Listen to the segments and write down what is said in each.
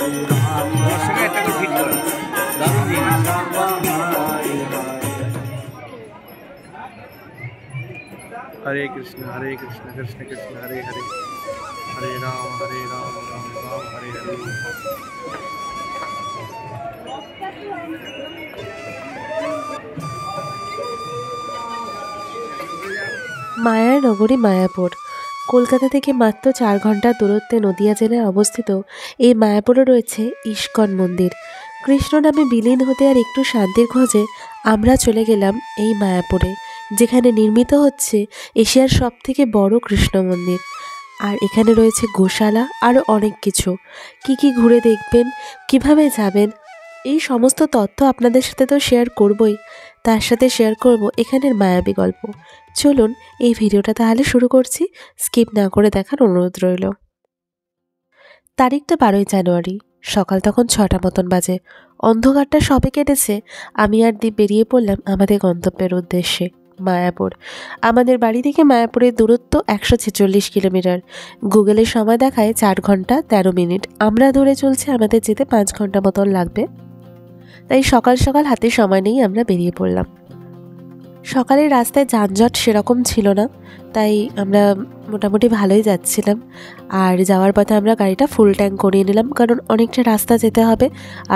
আমার সঙ্গে একটা করে ফিট করো, দারুণ জিনিস। হরে কৃষ্ণ কৃষ্ণ কৃষ্ণ হরে হরে, হরে রাম রাম রাম হরে হরে। মায়ার নগরী মায়াপুর। কলকাতা থেকে মাত্র 4 ঘন্টা দূরত্বে নদিয়া জেলায় অবস্থিত এই মায়াপুরে রয়েছে ইস্কন মন্দির। কৃষ্ণ নামে বিলীন হতে আর একটু শান্তির খোঁজে আমরা চলে গেলাম এই মায়াপুরে, যেখানে নির্মিত হচ্ছে এশিয়ার সবথেকে বড় কৃষ্ণ মন্দির। আর এখানে রয়েছে গোশালা, আরও অনেক কিছু। কি ঘুরে দেখবেন, কিভাবে যাবেন, এই সমস্ত তথ্য আপনাদের সাথে তো শেয়ার করবই, তার সাথে শেয়ার করব এখানের মায়াবী গল্প। চলুন এই ভিডিওটা তাহলে শুরু করছি, স্কিপ না করে দেখার অনুরোধ রইল। তারিখটা 12ই জানুয়ারি, সকাল তখন 6টা মতন বাজে। অন্ধকারটা সবে কেটেছে, আমি আর দীপ বেরিয়ে পড়লাম আমাদের গন্তব্যের উদ্দেশ্যে মায়াপুর। আমাদের বাড়ি থেকে মায়াপুরের দূরত্ব 146 কিলোমিটার। গুগলের সময় দেখায় 4 ঘন্টা 13 মিনিট। আমরা ধরে চলছে আমাদের যেতে 5 ঘন্টা মতন লাগবে। তাই সকাল সকাল হাতে সময় নেই, আমরা বেরিয়ে পড়লাম। সকালের রাস্তায় যানজট সেরকম ছিল না, তাই আমরা মোটামুটি ভালোই যাচ্ছিলাম। আর যাওয়ার পথে আমরা গাড়িটা ফুল ট্যাঙ্ক করিয়ে নিলাম, কারণ অনেকটা রাস্তা যেতে হবে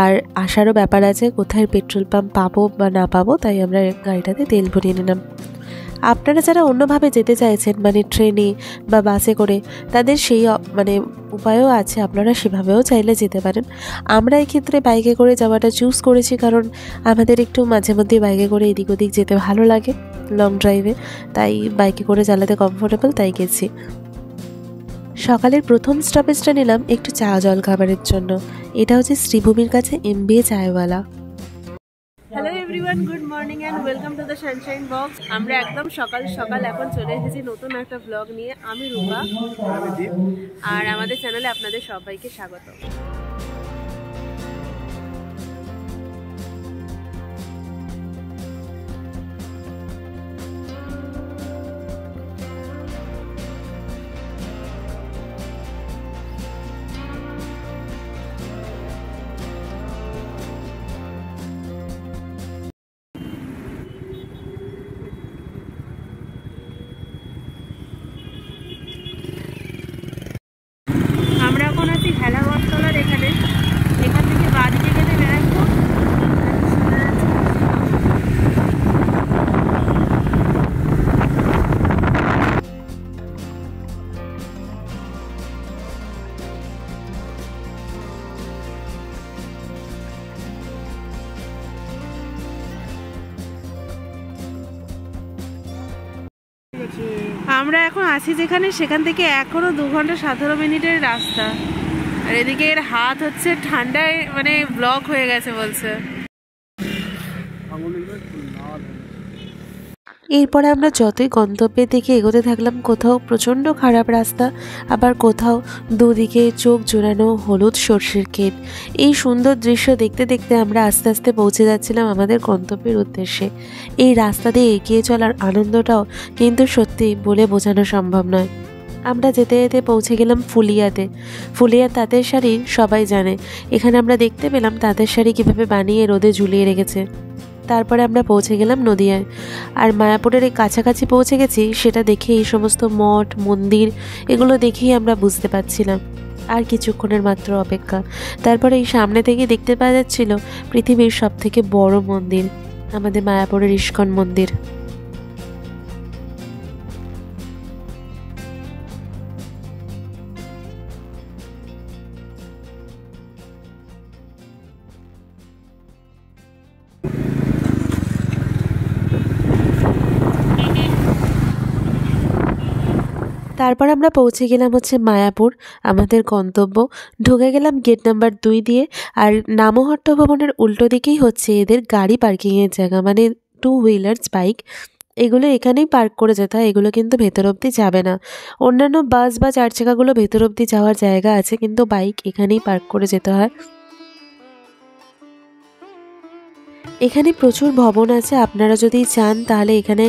আর আসারও ব্যাপার আছে, কোথায় পেট্রোল পাম্প পাবো বা না পাবো, তাই আমরা গাড়িটাতে তেল ভরিয়ে নিলাম। আপনারা যারা অন্যভাবে যেতে চাইছেন, মানে ট্রেনে বা বাসে করে, তাদের সেই উপায়ও আছে, আপনারা সেভাবেও চাইলে যেতে পারেন। আমরা এক্ষেত্রে বাইকে করে যাওয়াটা চুজ করেছি, কারণ আমাদের একটু মাঝে মধ্যে বাইকে করে এদিক ওদিক যেতে ভালো লাগে লং ড্রাইভে, তাই বাইকে করে চালাতে কমফোর্টেবল, তাই গেছি। সকালের প্রথম স্টপেজটা নিলাম একটু চা জল খাবারের জন্য। এটা হচ্ছে শ্রীভূমির কাছে MBA chaiwala. Hello everyone, good morning and welcome to the Sunshine box. আমরা একদম সকাল সকাল এখন চলে এসেছি নতুন একটা ব্লগ নিয়ে। আমি রূপা, আর আমাদের চ্যানেলে আপনাদের সবাইকে স্বাগত। আমরা এখন আছি হেলাবরতলার এখানে। এখান থেকে বাদিকে গেলে ব্যারাকপুর। আমরা এখন আছি যেখানে, সেখান থেকে এখনো 2 ঘন্টা 17 মিনিটের রাস্তা। আর এদিকে এর হাত হচ্ছে ঠান্ডায় ব্লক হয়ে গেছে বলছে। এরপরে আমরা যতই গন্তব্যের দিকে এগোতে থাকলাম, কোথাও প্রচণ্ড খারাপ রাস্তা, আবার কোথাও দুদিকে চোখ জোড়ানো হলুদ সর্ষের ক্ষেত। এই সুন্দর দৃশ্য দেখতে দেখতে আমরা আস্তে আস্তে পৌঁছে যাচ্ছিলাম আমাদের গন্তব্যের উদ্দেশ্যে। এই রাস্তা দিয়ে এগিয়ে চলার আনন্দটাও কিন্তু সত্যি বলে বোঝানো সম্ভব নয়। আমরা যেতে যেতে পৌঁছে গেলাম ফুলিয়াতে। ফুলিয়ার তাঁতের শাড়ি সবাই জানে। এখানে আমরা দেখতে পেলাম তাঁতের শাড়ি কীভাবে বানিয়ে রোদে ঝুলিয়ে রেখেছে। তারপরে আমরা পৌঁছে গেলাম নদিয়ায়। আর মায়াপুরের এই কাছাকাছি পৌঁছে গেছি, সেটা দেখে এই সমস্ত মঠ মন্দির এগুলো দেখেই আমরা বুঝতে পারছিলাম আর কিছুক্ষণের মাত্র অপেক্ষা। তারপরে এই সামনে থেকে দেখতে পাওয়া যাচ্ছিল পৃথিবীর সবথেকে বড় মন্দির, আমাদের মায়াপুরের ইস্কন মন্দির। তারপর আমরা পৌঁছে গেলাম হচ্ছে মায়াপুর, আমাদের গন্তব্য। ঢুকে গেলাম গেট নাম্বার 2 দিয়ে। আর নামহট্ট ভবনের উল্টো দিকেই হচ্ছে এদের গাড়ি পার্কিংয়ের জায়গা, মানে 2 হুইলার্স বাইক এগুলো এখানেই পার্ক করে যেতে হয়। এগুলো কিন্তু ভেতর অবধি যাবে না। অন্যান্য বাস বা 4 চাকাগুলো ভেতর অবধি যাওয়ার জায়গা আছে, কিন্তু বাইক এখানেই পার্ক করে যেতে হয়। এখানে প্রচুর ভবন আছে, আপনারা যদি চান তাহলে এখানে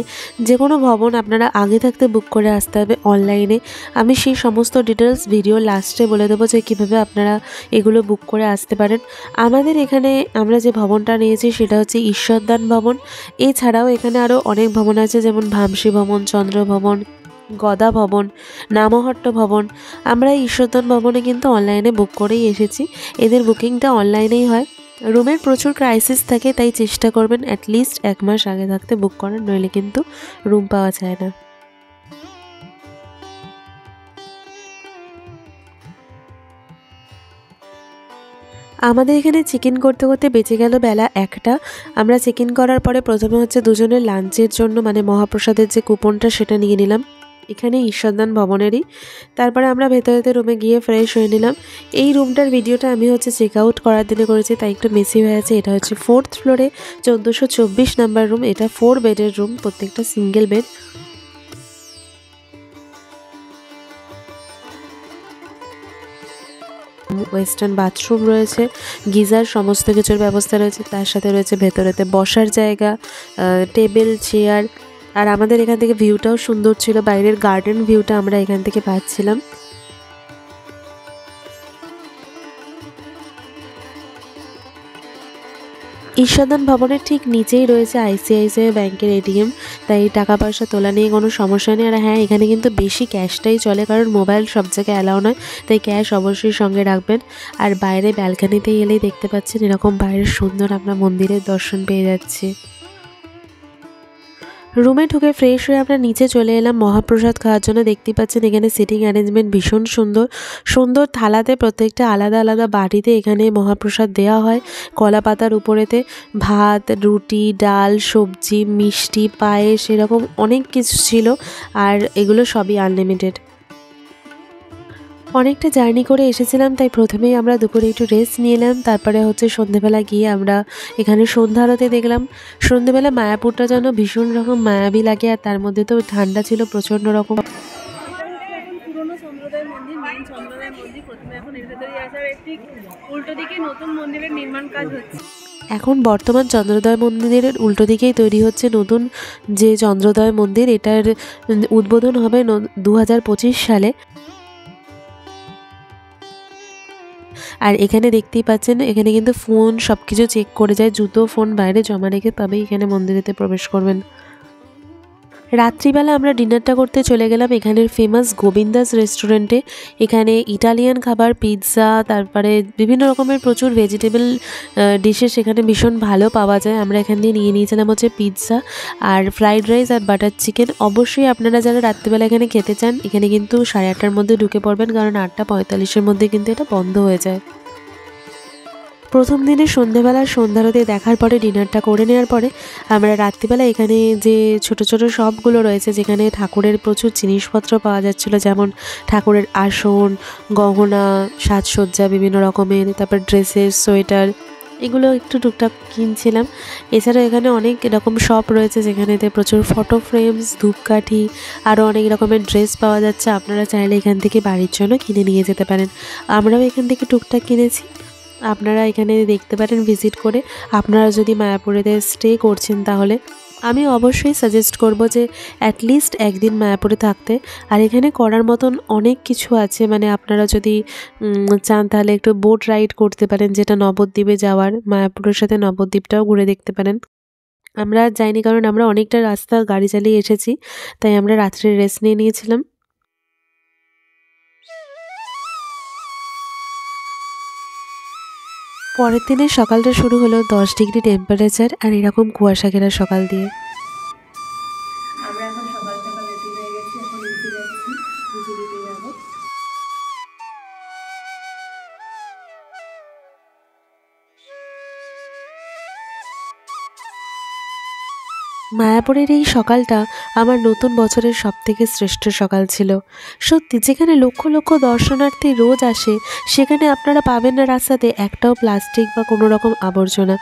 যে কোনো ভবন আপনারা আগে থাকতে বুক করে আসতে হবে অনলাইনে। আমি সেই সমস্ত ডিটেলস ভিডিও লাস্টে বলে দেবো যে কীভাবে আপনারা এগুলো বুক করে আসতে পারেন। আমাদের এখানে আমরা যে ভবনটা নিয়েছি সেটা হচ্ছে ঈশ্বরদান ভবন। এছাড়াও এখানে আরও অনেক ভবন আছে, যেমন ভামসী ভবন, চন্দ্র ভবন, গদা ভবন, নামহট্ট ভবন। আমরা ঈশ্বরদান ভবনে কিন্তু অনলাইনে বুক করেই এসেছি। এদের বুকিংটা অনলাইনেই হয়। রুমের প্রচুর ক্রাইসিস থাকে, তাই চেষ্টা করবেন অ্যাটলিস্ট 1 মাস আগে থাকতে বুক করার, নইলে কিন্তু রুম পাওয়া যায় না। আমাদের এখানে চেক ইন করতে করতে বেঁচে গেল বেলা 1টা। আমরা চেক ইন করার পরে প্রথমে হচ্ছে দুজনের লাঞ্চের জন্য মানে মহাপ্রসাদের যে কুপনটা সেটা নিয়ে নিলাম, এখানে ঈশ্বরদান ভবনেরই। তারপরে আমরা ভেতরেতে রুমে গিয়ে ফ্রেশ হয়ে নিলাম। এই রুমটার ভিডিওটা আমি হচ্ছে চেক আউট করার দিনে করেছি, তাই একটু মেসি হয়ে আছে। এটা হচ্ছে 4th ফ্লোরে 1424 নাম্বার রুম। এটা 4 বেডের রুম, প্রত্যেকটা সিঙ্গেল বেড। ওয়েস্টার্ন বাথরুম রয়েছে, গিজার, সমস্ত কিছুর ব্যবস্থা রয়েছে। তার সাথে রয়েছে ভেতরেতে বসার জায়গা, টেবিল, চেয়ার। আর আমাদের এখান থেকে ভিউটাও সুন্দর ছিল, বাইরের গার্ডেন ভিউটা আমরা এখান থেকে পাচ্ছিলাম। ঈশ্বরদান ভবনের ঠিক নিচেই রয়েছে ICICI ব্যাংকের ATM, তাই টাকা পয়সা তোলা নিয়ে কোনো সমস্যা নেই। আর হ্যাঁ, এখানে কিন্তু বেশি ক্যাশটাই চলে, কারণ মোবাইল সব জায়গায় অ্যালাউ নয়, তাই ক্যাশ অবশ্যই সঙ্গে রাখবেন। আর বাইরে ব্যালকানিতে এলেই দেখতে পাচ্ছেন এরকম বাইরের সুন্দর আমরা মন্দিরের দর্শন পেয়ে যাচ্ছি। রুমে ঢুকে ফ্রেশ হয়ে আমরা নিচে চলে এলাম মহাপ্রসাদ খাওয়ার জন্য। দেখতে পাচ্ছেন এখানে সিটিং অ্যারেঞ্জমেন্ট ভীষণ সুন্দর সুন্দর থালাতে, প্রত্যেকটা আলাদা আলাদা বাটিতে এখানে মহাপ্রসাদ দেওয়া হয়। কলা পাতার উপরেতে ভাত, রুটি, ডাল, সবজি, মিষ্টি, পায়েস, এরকম অনেক কিছু ছিল। আর এগুলো সবই আনলিমিটেড। অনেকটা জার্নি করে এসেছিলাম, তাই প্রথমেই আমরা দুপুরে একটু রেস্ট নিয়ে এলাম। তারপরে হচ্ছে সন্ধেবেলা গিয়ে আমরা এখানে সন্ধ্যা আরতি দেখলাম। সন্ধেবেলা মায়াপুরটা যেন ভীষণ রকম মায়াবী লাগে, আর তার মধ্যে তো ঠান্ডা ছিল প্রচণ্ড রকম। পুরনো চন্দ্রোদয় মন্দির, মেইন চন্দ্রোদয় মন্দির। প্রথমে এখন এর ভেতরে আসার একটি উল্টো দিকে নতুন মন্দিরের নির্মাণ কাজ হচ্ছে। এখন বর্তমান চন্দ্রোদয় মন্দিরের উল্টো দিকেই তৈরি হচ্ছে নতুন যে চন্দ্রোদয় মন্দির। এটার উদ্বোধন হবে 2025 সালে। আর এখানে দেখতেই পাচ্ছেন এখানে কিন্তু ফোন সব কিছু চেক করে যায়, জুতো ফোন বাইরে জমা রেখে তবেই এখানে মন্দিরেতে প্রবেশ করবেন। রাত্রিবেলা আমরা ডিনারটা করতে চলে গেলাম এখানের ফেমাস গোবিন্দাস রেস্টুরেন্টে। এখানে ইটালিয়ান খাবার, পিৎজা, তারপরে বিভিন্ন রকমের প্রচুর ভেজিটেবল ডিশেস এখানে ভীষণ ভালো পাওয়া যায়। আমরা এখান দিয়ে নিয়ে নিয়েছিলাম হচ্ছে পিৎজা আর ফ্রাইড রাইস আর বাটার চিকেন। অবশ্যই আপনারা যারা রাত্রিবেলা এখানে খেতে চান এখানে কিন্তু 8:30টার মধ্যে ঢুকে পড়বেন, কারণ 8:45-এর মধ্যে কিন্তু এটা বন্ধ হয়ে যায়। প্রথম দিনে সন্ধ্যেবেলার সন্ধ্যারতি দেখার পরে ডিনারটা করে নেওয়ার পরে আমরা রাত্রিবেলা এখানে যে ছোট ছোট শপগুলো রয়েছে যেখানে ঠাকুরের প্রচুর জিনিসপত্র পাওয়া যাচ্ছিলো, যেমন ঠাকুরের আসন, গহনা, সাজসজ্জা বিভিন্ন রকমের, তারপর ড্রেসেস, সোয়েটার, এগুলো একটু টুকটাক কিনছিলাম। এছাড়া এখানে অনেক এরকম শপ রয়েছে যেখানেতে প্রচুর ফটো ফ্রেমস, ধূপকাঠি, আরও অনেক রকমের ড্রেস পাওয়া যাচ্ছে। আপনারা চাইলে এখান থেকে বাড়ির জন্য কিনে নিয়ে যেতে পারেন। আমরাও এখান থেকে টুকটাক কিনেছি। আপনারা এখানে দেখতে পারেন ভিজিট করে। আপনারা যদি মায়াপুরেতে স্টে করছেন তাহলে আমি অবশ্যই সাজেস্ট করব যে অ্যাটলিস্ট একদিন মায়াপুরে থাকতে। আর এখানে করার মতন অনেক কিছু আছে, মানে আপনারা যদি চান তাহলে একটু বোট রাইড করতে পারেন, যেটা নবদ্বীপে যাওয়ার। মায়াপুরের সাথে নবদ্বীপটাও ঘুরে দেখতে পারেন। আমরা আর যাইনি, কারণ আমরা অনেকটা রাস্তা গাড়ি চালিয়ে এসেছি, তাই আমরা রাত্রে রেস্ট নিয়ে নিয়েছিলাম। পরের দিনের সকালটা শুরু হলো 10 ডিগ্রি টেম্পারেচার আর এরকম কুয়াশা ঘেরা সকাল দিয়ে। আমরা এখন সকাল সকাল রেডি হয়ে গেছি, এখন নিচে যাচ্ছি, পুজো দিতে যাবো। মায়াপুরের এই সকালটা আমার নতুন বছরের সবথেকে শ্রেষ্ঠ সকাল ছিল। সত্যি, যেখানে লক্ষ লক্ষ দর্শনার্থী রোজ আসে সেখানে আপনারা পাবেন না রাস্তাতে একটাও প্লাস্টিক বা কোনো রকম আবর্জনা।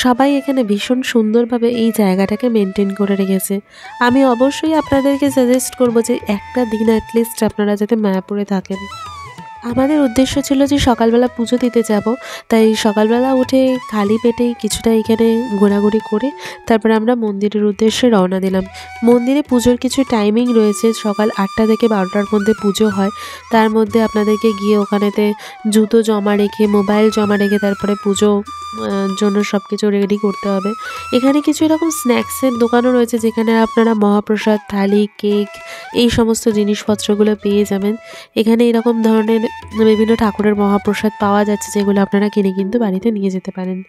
সবাই এখানে ভীষণ সুন্দরভাবে এই জায়গাটাকে মেনটেন করে রেখেছে। আমি অবশ্যই আপনাদেরকে সাজেস্ট করব যে একটা দিন অ্যাটলিস্ট আপনারা যাতে মায়াপুরে থাকেন। আমাদের উদ্দেশ্য ছিল যে সকালবেলা পুজো দিতে যাব, তাই সকালবেলা উঠে খালি পেটেই কিছুটা এখানে ঘোরাঘুরি করে তারপরে আমরা মন্দিরের উদ্দেশ্যে রওনা দিলাম। মন্দিরে পুজোর কিছু টাইমিং রয়েছে, সকাল 8টা থেকে 12টার মধ্যে পুজো হয়। তার মধ্যে আপনাদেরকে গিয়ে ওখানেতে জুতো জমা রেখে, মোবাইল জমা রেখে তারপরে পুজো জন্য সব কিছু রেডি করতে হবে। এখানে কিছু এরকম স্ন্যাক্সের দোকানও রয়েছে যেখানে আপনারা মহাপ্রসাদ, থালি, কেক এই সমস্ত জিনিসপত্রগুলো পেয়ে যাবেন। এখানে এরকম ধরনের বিভিন্ন ঠাকুরের মহাপ্রসাদ পাওয়া যাচ্ছে যেগুলো আপনারা কিনে কিন্তু বাড়িতে নিয়ে যেতে পারেন।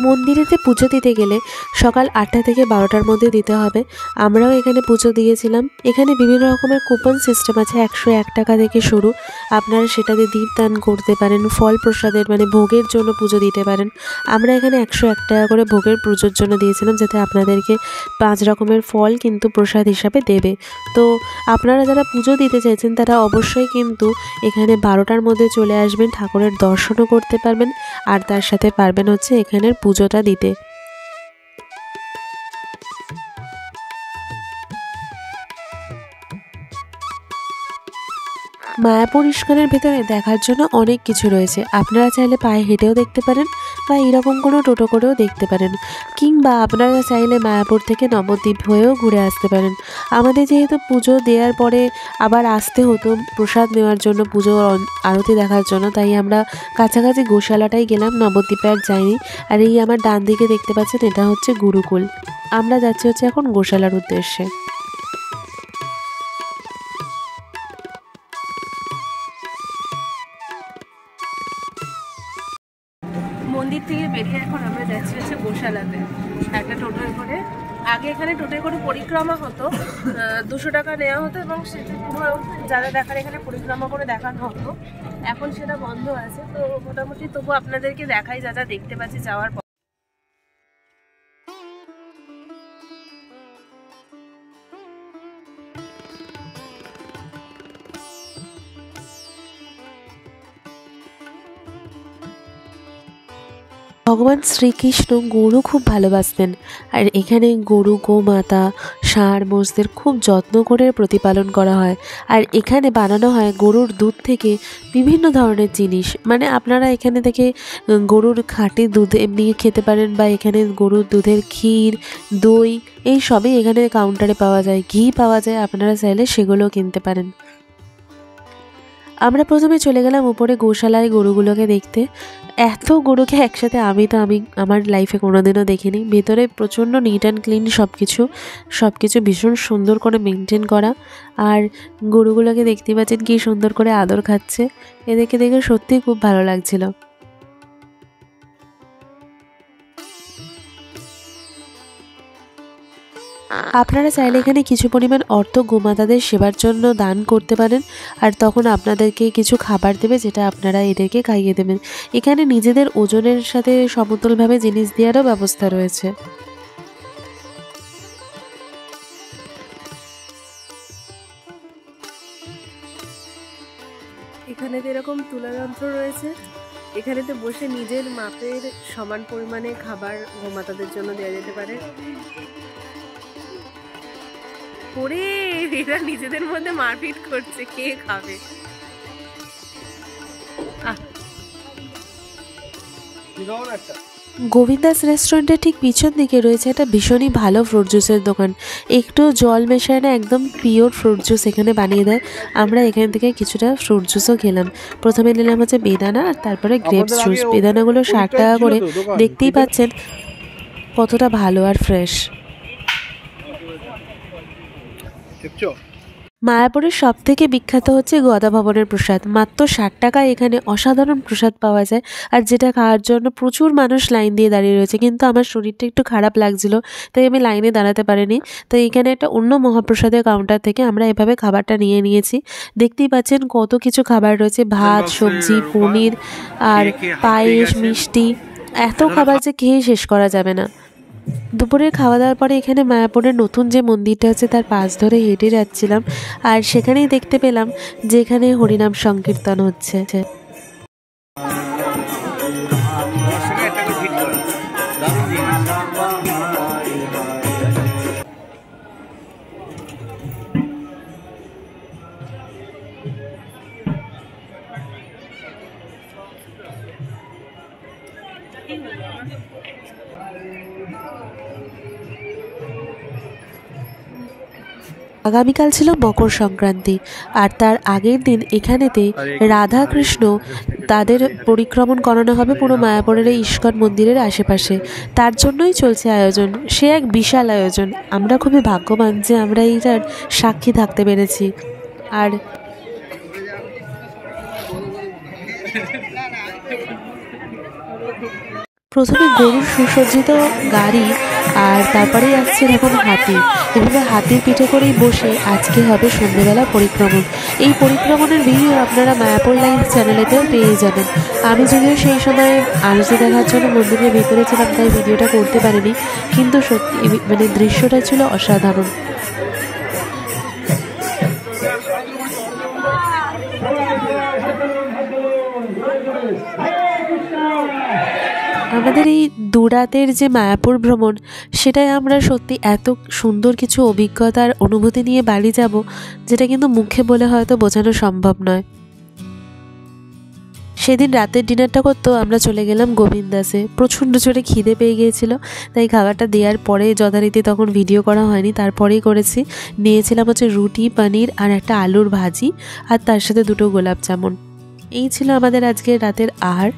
মন্দিরেতে পুজো দিতে গেলে সকাল 8টা থেকে 12টার মধ্যে দিতে হবে। আমরাও এখানে পুজো দিয়েছিলাম। এখানে বিভিন্ন রকমের কুপন সিস্টেম আছে, 101 টাকা থেকে শুরু। আপনারা সেটাতে দীপদান করতে পারেন, ফল প্রসাদের মানে ভোগের জন্য পুজো দিতে পারেন। আমরা এখানে 101 টাকা করে ভোগের পুজোর জন্য দিয়েছিলাম, যাতে আপনাদেরকে 5 রকমের ফল কিন্তু প্রসাদ হিসাবে দেবে। তো আপনারা যারা পুজো দিতে চাইছেন তারা অবশ্যই কিন্তু এখানে 12টার মধ্যে চলে আসবেন, ঠাকুরের দর্শনও করতে পারবেন আর তার সাথে পারবেন হচ্ছে এখানের পুজোটা দিতে। মায়াপুর ইস্কনের ভেতরে দেখার জন্য অনেক কিছু রয়েছে। আপনারা চাইলে পায়ে হেঁটেও দেখতে পারেন বা এরকম কোনো টোটো করেও দেখতে পারেন, কিংবা আপনারা চাইলে মায়াপুর থেকে নবদ্বীপ হয়েও ঘুরে আসতে পারেন। আমাদের যেহেতু পুজো দেওয়ার পরে আবার আসতে হতো প্রসাদ নেওয়ার জন্য, পুজো আরতি দেখার জন্য, তাই আমরা কাছাকাছি গোশালাটাই গেলাম, নবদ্বীপে আর যাইনি। আর এই আমার ডান দিকে দেখতে পাচ্ছেন এটা হচ্ছে গুরুকুল। আমরা যাচ্ছি হচ্ছে এখন গোশালার উদ্দেশ্যে। মন্দির থেকে বেরিয়ে এখন আমরা যাচ্ছি হচ্ছে গোশালাতে একটা টোটোয় করে। আগে এখানে টোটোয় করে পরিক্রমা হতো, 200 টাকা নেওয়া হতো এবং সেটা পুরো যারা দেখার এখানে পরিক্রমা করে দেখানো হতো। এখন সেটা বন্ধ আছে, তো মোটামুটি তবু আপনাদেরকে দেখাই যা যা দেখতে পাচ্ছি যাওয়ার পর। ভগবান শ্রীকৃষ্ণ গরু খুব ভালোবাসতেন, আর এখানে গরু, গোমাতা, ষাঁড়, মোষদের খুব যত্ন করে প্রতিপালন করা হয়। আর এখানে বানানো হয় গরুর দুধ থেকে বিভিন্ন ধরনের জিনিস। মানে আপনারা এখানে থেকে গরুর খাঁটি দুধ এমনি খেতে পারেন, বা এখানে গরুর দুধের ক্ষীর, দই এই সবই এখানে কাউন্টারে পাওয়া যায়। ঘি পাওয়া যায়, আপনারা চাইলে সেগুলোও কিনতে পারেন। আমরা প্রথমে চলে গেলাম উপরে গোশালায় গরুগুলোকে দেখতে। এত গরুকে একসাথে আমি আমার লাইফে কোনোদিনও দেখিনি। ভেতরে প্রচণ্ড নিট অ্যান্ড ক্লিন সব কিছু ভীষণ সুন্দর করে মেনটেন করা। আর গরুগুলোকে দেখতে পাচ্ছেন কী সুন্দর করে আদর খাচ্ছে। এদেরকে দেখে সত্যিই খুব ভালো লাগছিল। আপনারা চাইলে এখানে কিছু পরিমাণ অর্থ গোমাতাদের সেবার জন্য দান করতে পারেন, আর তখন আপনাদেরকে কিছু খাবার দেবে যেটা আপনারা এদেরকে খাইয়ে দেবেন। এখানে নিজেদের ওজনের সাথে সমতুলভাবে জিনিস দেওয়ারও ব্যবস্থা রয়েছে। এখানে তো এরকম তুলা যন্ত্র রয়েছে, এখানেতে বসে নিজের মাপের সমান পরিমাণে খাবার গোমাতাদের জন্য দেওয়া যেতে পারে। ওরে এরা নিজেদের মধ্যে মারপিট করছে, কে খাবে। গোবিন্দাস রেস্টুরেন্টের ঠিক পিছন দিকে রয়েছে একটা ভীষণই ভালো ফ্রুট জুসের দোকান। একটু জল মেশায় না, একদম পিওর ফ্রুট জুস এখানে বানিয়ে দেয়। আমরা এখান থেকে কিছুটা ফ্রুট জুসও খেলাম। প্রথমে নিলাম হচ্ছে বেদানা আর তারপরে গ্রেপস জুস। বেদানাগুলো 60 টাকা করে, দেখতেই পাচ্ছেন কতটা ভালো আর ফ্রেশ। মায়াপুরের সব থেকে বিখ্যাত হচ্ছে গদা ভবনের প্রসাদ। মাত্র 60 টাকায় এখানে অসাধারণ প্রসাদ পাওয়া যায়, আর যেটা খাওয়ার জন্য প্রচুর মানুষ লাইন দিয়ে দাঁড়িয়ে রয়েছে। কিন্তু আমার শরীরটা একটু খারাপ লাগছিল, তাই আমি লাইনে দাঁড়াতে পারিনি। তাই এখানে একটা অন্য মহাপ্রসাদের কাউন্টার থেকে আমরা এভাবে খাবারটা নিয়ে নিয়েছি। দেখতেই পাচ্ছেন কত কিছু খাবার রয়েছে, ভাত, সবজি, পনির আর পায়েস, মিষ্টি। এত খাবার যে খেয়ে শেষ করা যাবে না। দুপুরের খাওয়া দাওয়ার পরে এখানে মায়াপুরের নতুন যে মন্দিরটা আছে তার পাশ ধরে হেঁটে যাচ্ছিলাম, আর সেখানেই দেখতে পেলাম যে এখানে হরিনাম সংকীর্তন হচ্ছে। আগামীকাল ছিল মকর সংক্রান্তি, আর তার আগের দিন এখানেতে রাধা কৃষ্ণ তাদের পরিক্রমণ করানো হবে পুরো মায়াপুরের এই ইস্কন মন্দিরের আশেপাশে। তার জন্যই চলছে আয়োজন, সে এক বিশাল আয়োজন। আমরা খুবই ভাগ্যবান যে আমরা এইটার সাক্ষী থাকতে পেরেছি। আর প্রথমে গরুর সুসজ্জিত গাড়ি, আর তারপরেই আসছে এরকম হাতি। এভাবে হাতির পিঠে করেই বসে আজকে হবে সন্ধ্যেবেলা পরিক্রমণ। এই পরিক্রমণের ভিডিও আপনারা মায়াপুর লাইভ চ্যানেলেতেও পেয়ে যাবেন। আমি যদিও সেই সময় আরতি দেখার জন্য মন্দিরের ভিতরে ছিলাম, তাই ভিডিওটা করতে পারিনি, কিন্তু সত্যি মানে দৃশ্যটা ছিল অসাধারণ। আমাদের এই দুরাতের যে মায়াপুর ভ্রমণ, সেটাই আমরা সত্যি এত সুন্দর কিছু অভিজ্ঞতার অনুভূতি নিয়ে বাড়ি যাব, যেটা কিন্তু মুখে বলে হয়তো বোঝানো সম্ভব নয়। সেদিন রাতের ডিনারটা করতেও আমরা চলে গেলাম গোবিন্দাসে। প্রচণ্ড জোরে খিদে পেয়ে গিয়েছিল, তাই খাবারটা দেওয়ার পরে যথারীতি তখন ভিডিও করা হয়নি, তারপরেই করেছি। নিয়েছিলাম হচ্ছে রুটি, পনির আর একটা আলুর ভাজি, আর তার সাথে 2টো গোলাপ জামুন। এই ছিল আমাদের আজকের রাতের আহার।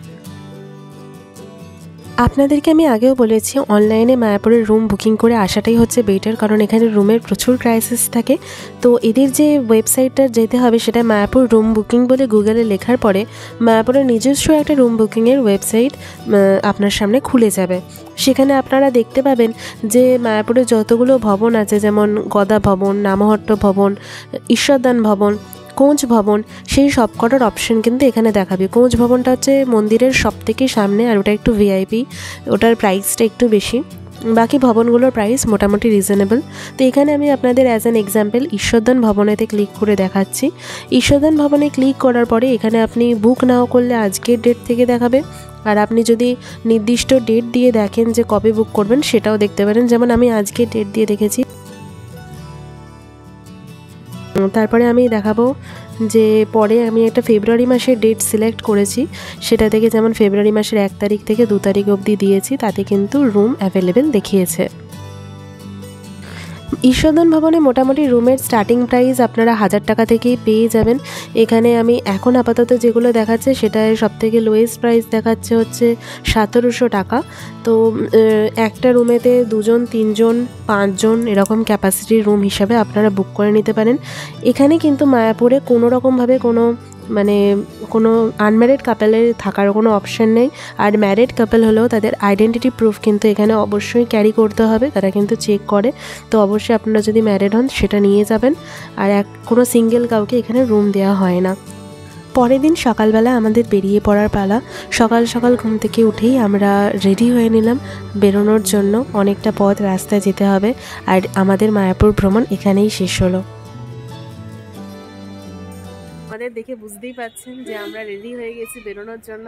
আপনাদেরকে আমি আগেও বলেছি, অনলাইনে মায়াপুরের রুম বুকিং করে আসাটাই হচ্ছে বেটার, কারণ এখানে রুমের প্রচুর ক্রাইসিস থাকে। তো এদের যে ওয়েবসাইটটা যেতে হবে সেটা মায়াপুর রুম বুকিং বলে গুগলে লেখার পরে মায়াপুরের নিজস্ব একটা রুম বুকিংয়ের ওয়েবসাইট আপনার সামনে খুলে যাবে। সেখানে আপনারা দেখতে পাবেন যে মায়াপুরের যতগুলো ভবন আছে, যেমন গদা ভবন, নামহট্ট ভবন, ঈশ্বরদান ভবন, কোচ ভবন, সেই সবকটার অপশন কিন্তু এখানে দেখাবে। কোচ ভবনটা হচ্ছে মন্দিরের সব থেকে সামনে, আর ওটা একটু ভিআইপি, ওটার প্রাইসটা একটু বেশি। বাকি ভবনগুলোর প্রাইস মোটামুটি রিজনেবল। তো এখানে আমি আপনাদের অ্যাজ অ্যান এক্সাম্পল ঈশ্বরদান ভবনেতে ক্লিক করে দেখাচ্ছি। ঈশ্বরদান ভবনে ক্লিক করার পরে এখানে আপনি বুক নাও করলে আজকের ডেট থেকে দেখাবে, আর আপনি যদি নির্দিষ্ট ডেট দিয়ে দেখেন যে কবে বুক করবেন, সেটাও দেখতে পারেন। যেমন আমি আজকের ডেট দিয়ে দেখেছি। তারপরে আমি দেখাবো যে পরে আমি একটা ফেব্রুয়ারি মাসের ডেট সিলেক্ট করেছি, সেটা থেকে যেমন ফেব্রুয়ারি মাসের 1 তারিখ থেকে 2 তারিখ অবধি দিয়েছি, তাতে কিন্তু রুম অ্যাভেলেবেল দেখিয়েছে। ঈশ্বরদান ভবনে মোটামুটি রুমের স্টার্টিং প্রাইস আপনারা 1000 টাকা থেকেই পেয়ে যাবেন। এখানে আমি এখন আপাতত যেগুলো দেখাচ্ছে সেটায় সবথেকে লোয়েস্ট প্রাইস দেখাচ্ছে হচ্ছে 1700 টাকা। তো একটা রুমেতে 2 জন, 3 জন, 5 জন এরকম ক্যাপাসিটির রুম হিসাবে আপনারা বুক করে নিতে পারেন। এখানে কিন্তু মায়াপুরে কোনো রকমভাবে কোনো আনম্যারিড কাপেলের থাকার কোনো অপশন নেই। আর ম্যারিড কাপেল হলেও তাদের আইডেন্টিটি প্রুফ কিন্তু এখানে অবশ্যই ক্যারি করতে হবে, তারা কিন্তু চেক করে। তো অবশ্যই আপনারা যদি ম্যারিড হন সেটা নিয়ে যাবেন। আর কোনো সিঙ্গেল কাউকে এখানে রুম দেওয়া হয় না। পরের দিন সকালবেলা আমাদের বেরিয়ে পড়ার পালা। সকাল সকাল ঘুম থেকে উঠেই আমরা রেডি হয়ে নিলাম বেরোনোর জন্য। অনেকটা পথ রাস্তায় যেতে হবে, আর আমাদের মায়াপুর ভ্রমণ এখানেই শেষ হলো। আমাদের দেখে বুঝতেই পাচ্ছেন যে আমরা রেডি হয়ে গেছি বেরোনোর জন্য।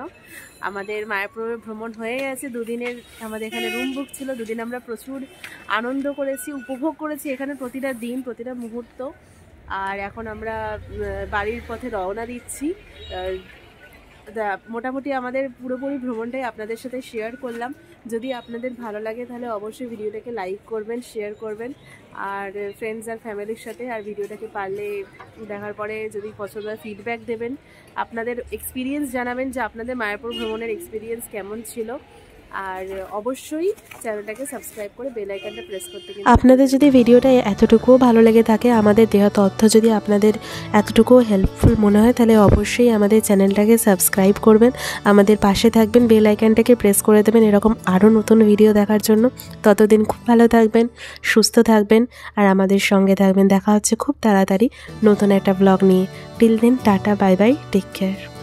আমাদের মায়াপুরে ভ্রমণ হয়ে গেছে। 2 দিনের আমাদের এখানে রুম বুক ছিল। 2 দিন আমরা প্রচুর আনন্দ করেছি, উপভোগ করেছি এখানে প্রতিটা দিন, প্রতিটা মুহূর্ত। আর এখন আমরা বাড়ির পথে রওনা দিচ্ছি। মোটামুটি আমাদের পুরোপুরি ভ্রমণটাই আপনাদের সাথে শেয়ার করলাম। যদি আপনাদের ভালো লাগে তাহলে অবশ্যই ভিডিওটাকে লাইক করবেন, শেয়ার করবেন, আর ফ্রেন্ডস আর ফ্যামিলির সাথে। আর ভিডিওটাকে পারলে দেখার পরে যদি পছন্দ হয় ফিডব্যাক দেবেন, আপনাদের এক্সপিরিয়েন্স জানাবেন যে আপনাদের মায়াপুর ভ্রমণের এক্সপিরিয়েন্স কেমন ছিল। আর অবশ্যই চ্যানেলটাকে সাবস্ক্রাইব করে বেল আইকনটা প্রেস করতে। আপনাদের যদি ভিডিওটা এতটুকুও ভালো লেগে থাকে, আমাদের দেওয়া তথ্য যদি আপনাদের এতটুকুও হেল্পফুল মনে হয়, তাহলে অবশ্যই আমাদের চ্যানেলটাকে সাবস্ক্রাইব করবেন, আমাদের পাশে থাকবেন, বেল আইকনটাকে প্রেস করে দেবেন এরকম আরও নতুন ভিডিও দেখার জন্য। ততদিন খুব ভালো থাকবেন, সুস্থ থাকবেন, আর আমাদের সঙ্গে থাকবেন। দেখা হচ্ছে খুব তাড়াতাড়ি নতুন একটা ব্লগ নিয়ে। Till then, tata, bye bye, take care.